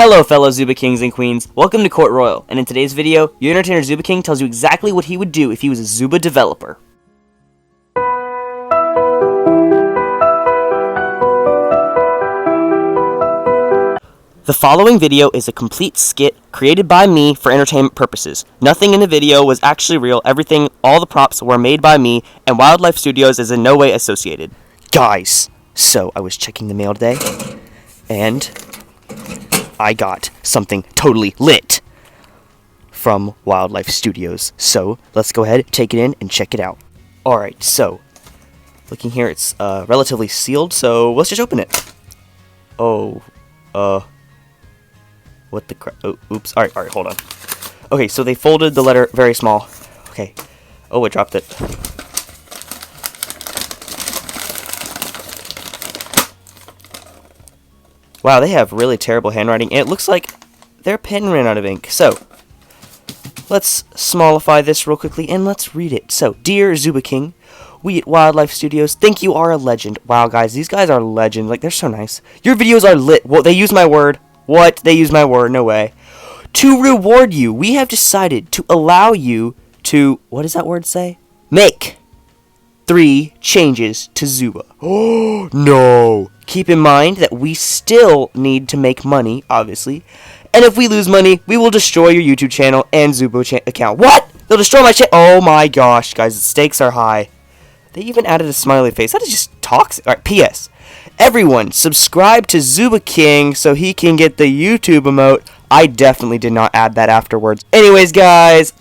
Hello fellow Zooba Kings and Queens, welcome to Court Royal, and in today's video, your entertainer Zooba King tells you exactly what he would do if he was a Zooba developer. The following video is a complete skit created by me for entertainment purposes. Nothing in the video was actually real, all the props were made by me, and Wildlife Studios is in no way associated. Guys, so I was checking the mail today, and I got something totally lit from Wildlife Studios. So let's go ahead, take it in, and check it out. Alright, so looking here, it's relatively sealed, so let's just open it. What the crap? Oh, oops. Alright, hold on. Okay, so they folded the letter very small. Okay. Oh, I dropped it. Wow, they have really terrible handwriting, and it looks like their pen ran out of ink. So, let's smallify this real quickly, and let's read it. So, Dear Zooba King, we at Wildlife Studios think you are a legend. Wow, guys, these guys are legends. Like, they're so nice. Your videos are lit. Well, they use my word. What? They use my word? No way. To reward you, we have decided to allow you to, what does that word say? Make 3 changes to Zooba. Oh, no. Keep in mind that we still need to make money, obviously. And if we lose money, we will destroy your YouTube channel and Zooba account. What? They'll destroy my channel? Oh my gosh, guys, the stakes are high. They even added a smiley face. That is just toxic. Alright, P.S. Everyone, subscribe to Zooba King so he can get the YouTube emote. I definitely did not add that afterwards. Anyways, guys,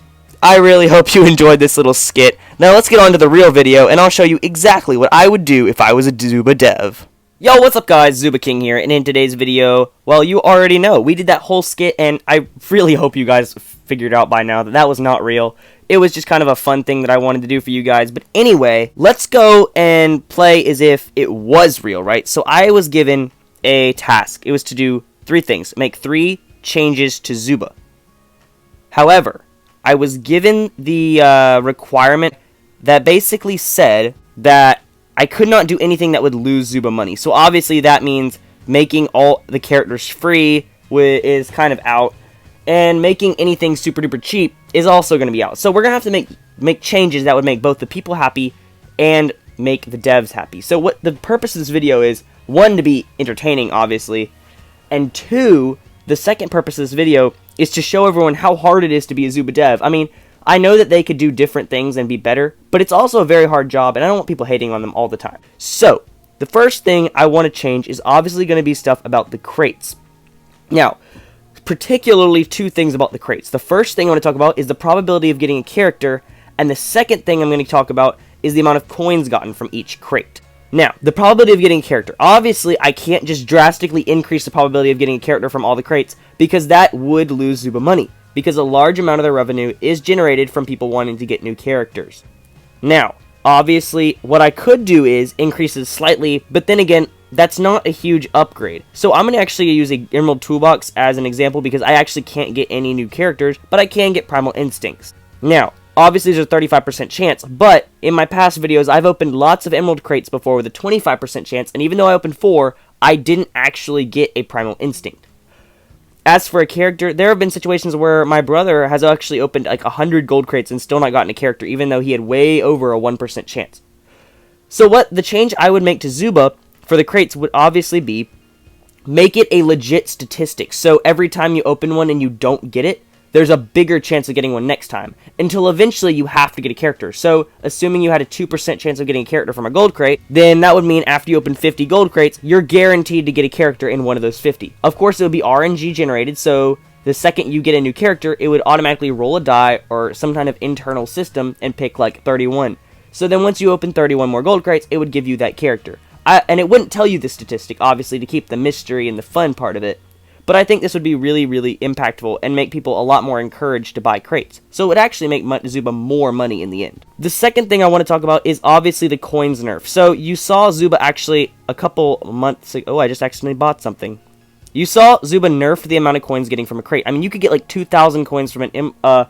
I really hope you enjoyed this little skit. Now let's get on to the real video, and I'll show you exactly what I would do if I was a Zooba dev. Yo, what's up guys, Zooba King here, and in today's video, well, you already know, we did that whole skit, and I really hope you guys figured out by now that that was not real. It was just kind of a fun thing that I wanted to do for you guys, but anyway, let's go and play as if it was real, right? So I was given a task. It was to do 3 things. Make 3 changes to Zooba. However, I was given the requirement that basically said that I could not do anything that would lose Zooba money. So obviously that means making all the characters free is kind of out, and making anything super duper cheap is also going to be out. So we're going to have to make changes that would make both the people happy and make the devs happy. So what the purpose of this video is, 1, to be entertaining, obviously, and 2, the second purpose of this video is to show everyone how hard it is to be a Zooba dev. I mean, I know that they could do different things and be better, but it's also a very hard job, and I don't want people hating on them all the time. So, the first thing I want to change is obviously going to be stuff about the crates. Now, particularly 2 things about the crates. The first thing I want to talk about is the probability of getting a character, and the second thing I'm going to talk about is the amount of coins gotten from each crate. Now, the probability of getting a character. Obviously, I can't just drastically increase the probability of getting a character from all the crates, because that would lose Zooba money, because a large amount of their revenue is generated from people wanting to get new characters. Now, obviously, what I could do is increase it slightly, but then again, that's not a huge upgrade. So I'm going to actually use a Emerald Toolbox as an example, because I actually can't get any new characters, but I can get Primal Instincts. Now, obviously there's a 35% chance, but in my past videos, I've opened lots of Emerald crates before with a 25% chance, and even though I opened 4, I didn't actually get a Primal Instinct. As for a character, there have been situations where my brother has actually opened like 100 gold crates and still not gotten a character, even though he had way over a 1% chance. So what the change I would make to Zooba for the crates would obviously be, make it a legit statistic. So every time you open one and you don't get it, there's a bigger chance of getting one next time, until eventually you have to get a character. So, assuming you had a 2% chance of getting a character from a gold crate, then that would mean after you open 50 gold crates, you're guaranteed to get a character in one of those 50. Of course, it would be RNG generated, so the second you get a new character, it would automatically roll a die or some kind of internal system and pick like 31. So then once you open 31 more gold crates, it would give you that character. And it wouldn't tell you the statistic, obviously, to keep the mystery and the fun part of it. But I think this would be really, really impactful and make people a lot more encouraged to buy crates. So it would actually make Zooba more money in the end. The second thing I want to talk about is obviously the coins nerf. So you saw Zooba actually a couple months ago. Oh, I just accidentally bought something. You saw Zooba nerf the amount of coins getting from a crate. I mean, you could get like 2,000 coins from not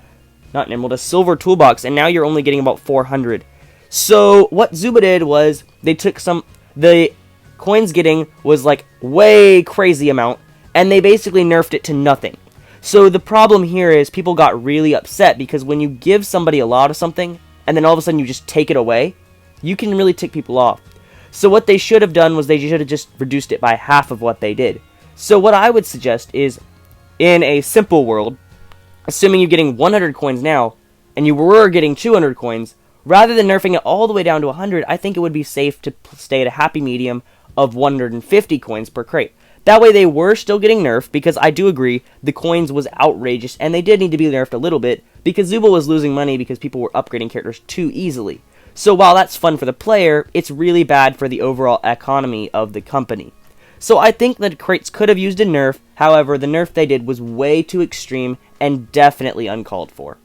an emerald, a silver toolbox, and now you're only getting about 400. So what Zooba did was they took the coins getting was like way crazy amount, and they basically nerfed it to nothing. So the problem here is people got really upset because when you give somebody a lot of something, and then all of a sudden you just take it away, you can really tick people off. So what they should have done was they should have just reduced it by half of what they did. So what I would suggest is, in a simple world, assuming you're getting 100 coins now, and you were getting 200 coins, rather than nerfing it all the way down to 100, I think it would be safe to stay at a happy medium of 150 coins per crate. That way they were still getting nerfed, because I do agree, the coins was outrageous, and they did need to be nerfed a little bit, because Zooba was losing money because people were upgrading characters too easily. So while that's fun for the player, it's really bad for the overall economy of the company. So I think that crates could have used a nerf, however, the nerf they did was way too extreme and definitely uncalled for.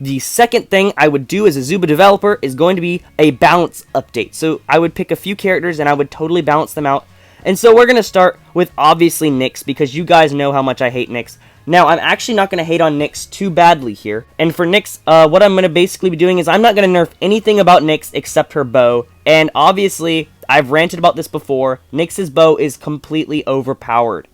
The second thing I would do as a Zooba developer is going to be a balance update. So I would pick a few characters and I would totally balance them out. And so we're going to start with obviously Nyx, because you guys know how much I hate Nyx. Now, I'm actually not going to hate on Nyx too badly here. And for Nyx, what I'm going to basically be doing is I'm not going to nerf anything about Nyx except her bow. And obviously, I've ranted about this before, Nyx's bow is completely overpowered.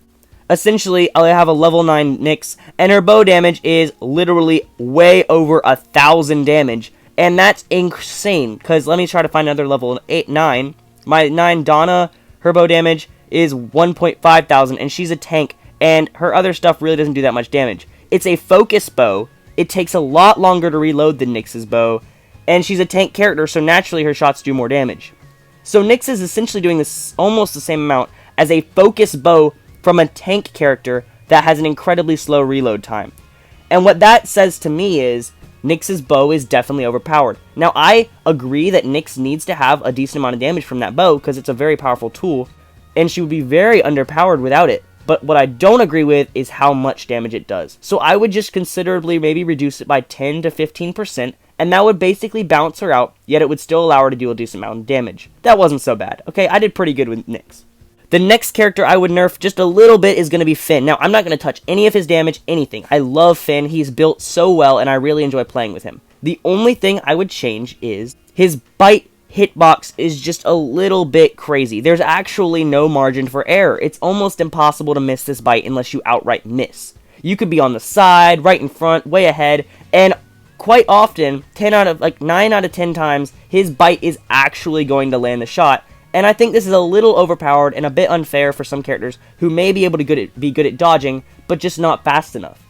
Essentially, I have a level 9 Nyx, and her bow damage is literally way over 1,000 damage. And that's insane, because let me try to find another level 9. My 9 Donna, her bow damage is 1.5 thousand, and she's a tank, and her other stuff really doesn't do that much damage. It's a focus bow, it takes a lot longer to reload than Nyx's bow, and she's a tank character, so naturally her shots do more damage. So Nyx is essentially doing this almost the same amount as a focus bow from a tank character that has an incredibly slow reload time. And what that says to me is, Nyx's bow is definitely overpowered. Now, I agree that Nyx needs to have a decent amount of damage from that bow, because it's a very powerful tool, and she would be very underpowered without it. But what I don't agree with is how much damage it does. So I would just considerably maybe reduce it by 10 to 15%, and that would basically balance her out, yet it would still allow her to do a decent amount of damage. That wasn't so bad. Okay, I did pretty good with Nyx. The next character I would nerf just a little bit is going to be Finn. Now, I'm not going to touch any of his damage, anything. I love Finn. He's built so well, and I really enjoy playing with him. The only thing I would change is his bite hitbox is just a little bit crazy. There's actually no margin for error. It's almost impossible to miss this bite unless you outright miss. You could be on the side, right in front, way ahead, and quite often, 9 out of 10 times, his bite is actually going to land the shot. And I think this is a little overpowered and a bit unfair for some characters who may be able to be good at dodging, but just not fast enough.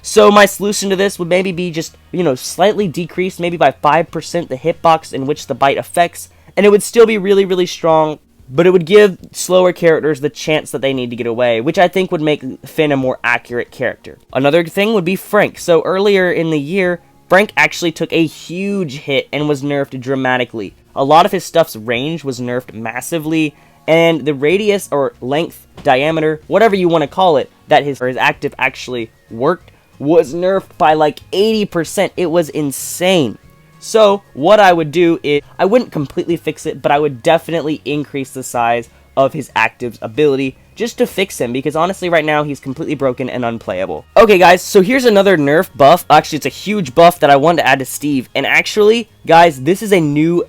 So my solution to this would maybe be just, slightly decrease, maybe by 5% the hitbox in which the bite affects, and it would still be really, really strong, but it would give slower characters the chance that they need to get away, which I think would make Finn a more accurate character. Another thing would be Frank. So earlier in the year, Frank actually took a huge hit and was nerfed dramatically. A lot of his stuff's range was nerfed massively, and the radius or length, diameter, whatever you want to call it, that his active actually worked, was nerfed by like 80%. It was insane. So what I would do is, I wouldn't completely fix it, but I would definitely increase the size of his active's ability just to fix him, because honestly right now he's completely broken and unplayable. Okay guys, so here's another nerf buff. Actually, it's a huge buff that I wanted to add to Steve, and actually guys, this is a new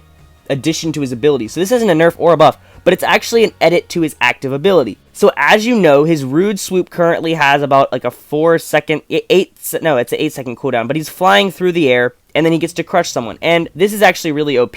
addition to his ability. So this isn't a nerf or a buff, but it's actually an edit to his active ability. So as you know, his Rude Swoop currently has about like a 8-second cooldown, but he's flying through the air, and then he gets to crush someone. And this is actually really OP,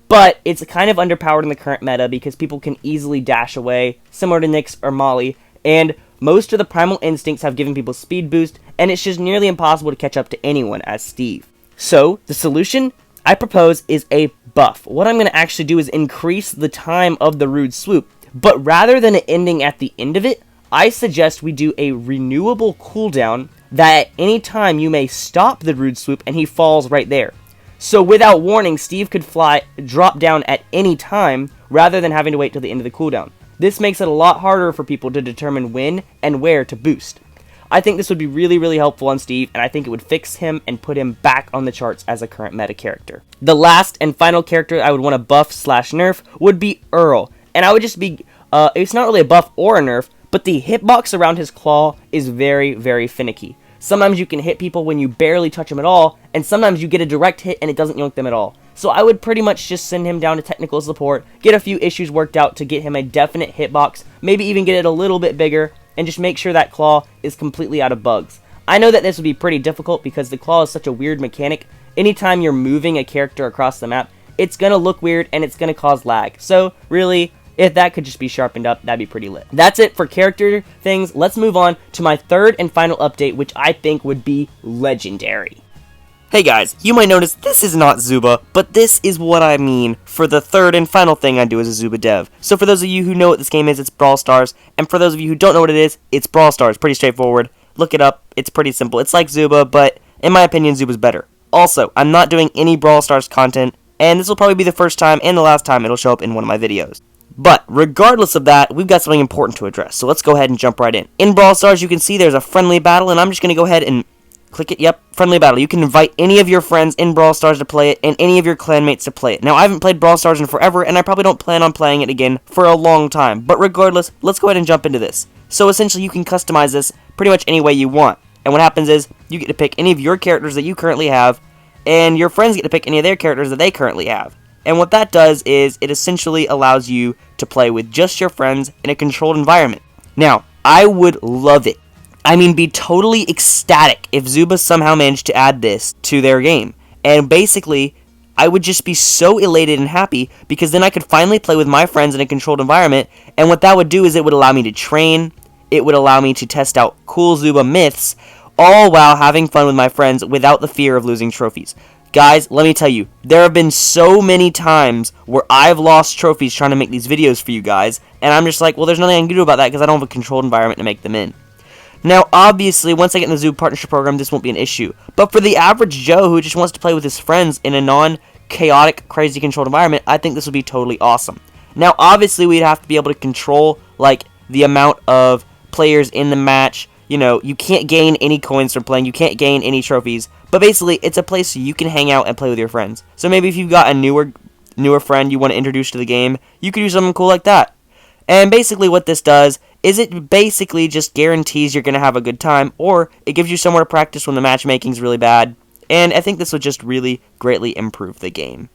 but it's kind of underpowered in the current meta because people can easily dash away, similar to Nyx or Molly, and most of the primal instincts have given people speed boost, and it's just nearly impossible to catch up to anyone as Steve. So the solution I propose is a buff. What I'm going to actually do is increase the time of the Rude Swoop, but rather than it ending at the end of it, I suggest we do a renewable cooldown that at any time you may stop the Rude Swoop and he falls right there. So without warning, Steve could drop down at any time rather than having to wait till the end of the cooldown. This makes it a lot harder for people to determine when and where to boost. I think this would be really, really helpful on Steve, and I think it would fix him and put him back on the charts as a current meta character. The last and final character I would want to buff/nerf would be Earl. And I would just be, it's not really a buff or a nerf, but the hitbox around his claw is very, very finicky. Sometimes you can hit people when you barely touch them at all, and sometimes you get a direct hit and it doesn't yoink them at all. So I would pretty much just send him down to technical support, get a few issues worked out to get him a definite hitbox, maybe even get it a little bit bigger, and just make sure that claw is completely out of bugs. I know that this would be pretty difficult because the claw is such a weird mechanic. Anytime you're moving a character across the map, it's going to look weird and it's going to cause lag. So really, if that could just be sharpened up, that'd be pretty lit. That's it for character things. Let's move on to my third and final update, which I think would be legendary. Hey guys, you might notice this is not Zooba, but this is what I mean for the third and final thing I do as a Zooba dev. So for those of you who know what this game is, it's Brawl Stars, and for those of you who don't know what it is, it's Brawl Stars. Pretty straightforward. Look it up. It's pretty simple. It's like Zooba, but in my opinion, Zooba's better. Also, I'm not doing any Brawl Stars content, and this will probably be the first time and the last time it'll show up in one of my videos. But regardless of that, we've got something important to address, so let's go ahead and jump right in. In Brawl Stars, you can see there's a friendly battle, and I'm just going to go ahead and click it. Yep, friendly battle. You can invite any of your friends in Brawl Stars to play it, and any of your clanmates to play it. Now, I haven't played Brawl Stars in forever, and I probably don't plan on playing it again for a long time. But regardless, let's go ahead and jump into this. So essentially, you can customize this pretty much any way you want. And what happens is, you get to pick any of your characters that you currently have, and your friends get to pick any of their characters that they currently have. And what that does is, it essentially allows you to play with just your friends in a controlled environment. Now, I would love it. I mean, be totally ecstatic if Zooba somehow managed to add this to their game. And basically, I would just be so elated and happy because then I could finally play with my friends in a controlled environment. And what that would do is it would allow me to train, it would allow me to test out cool Zooba myths, all while having fun with my friends without the fear of losing trophies. Guys, let me tell you, there have been so many times where I've lost trophies trying to make these videos for you guys, and I'm just like, well, there's nothing I can do about that because I don't have a controlled environment to make them in. Now, obviously, once I get in the Zooba Partnership Program, this won't be an issue. But for the average Joe who just wants to play with his friends in a non-chaotic, crazy controlled environment, I think this would be totally awesome. Now, obviously, we'd have to be able to control, like, the amount of players in the match. You know, you can't gain any coins from playing, you can't gain any trophies. But basically, it's a place you can hang out and play with your friends. So maybe if you've got a newer friend you want to introduce to the game, you could do something cool like that. And basically what this does is it basically just guarantees you're going to have a good time, or it gives you somewhere to practice when the matchmaking's really bad. And I think this would just really greatly improve the game.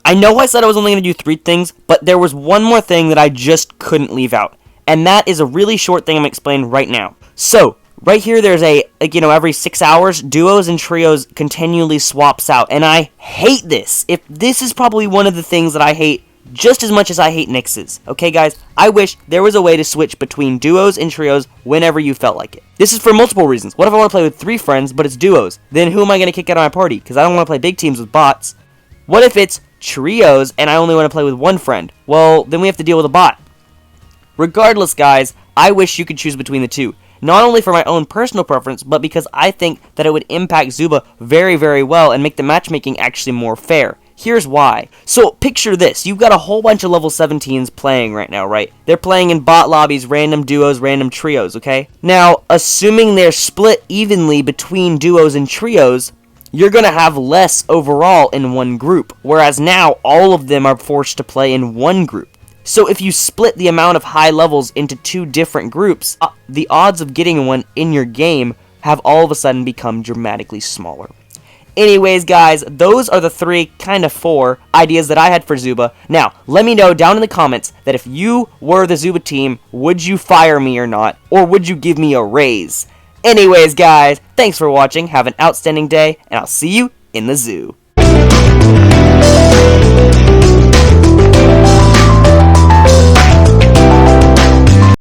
I know I said I was only going to do 3 things, but there was one more thing that I just couldn't leave out. And that is a really short thing I'm going to explain right now. So, right here there's every 6 hours, duos and trios continually swaps out. And I hate this. If this is probably one of the things that I hate just as much as I hate Nixes. Okay, guys? I wish there was a way to switch between duos and trios whenever you felt like it. This is for multiple reasons. What if I want to play with 3 friends, but it's duos? Then who am I going to kick out of my party? Because I don't want to play big teams with bots. What if it's trios and I only want to play with 1 friend? Well, then we have to deal with a bot. Regardless, guys, I wish you could choose between the 2. Not only for my own personal preference, but because I think that it would impact Zooba very, very well and make the matchmaking actually more fair. Here's why. So, picture this. You've got a whole bunch of level 17s playing right now, right? They're playing in bot lobbies, random duos, random trios, okay? Now, assuming they're split evenly between duos and trios, you're going to have less overall in one group. Whereas now, all of them are forced to play in one group. So if you split the amount of high levels into 2 different groups, the odds of getting one in your game have all of a sudden become dramatically smaller. Anyways, guys, those are the 3, kind of 4, ideas that I had for Zooba. Now, let me know down in the comments that if you were the Zooba team, would you fire me or not? Or would you give me a raise? Anyways, guys, thanks for watching, have an outstanding day, and I'll see you in the zoo.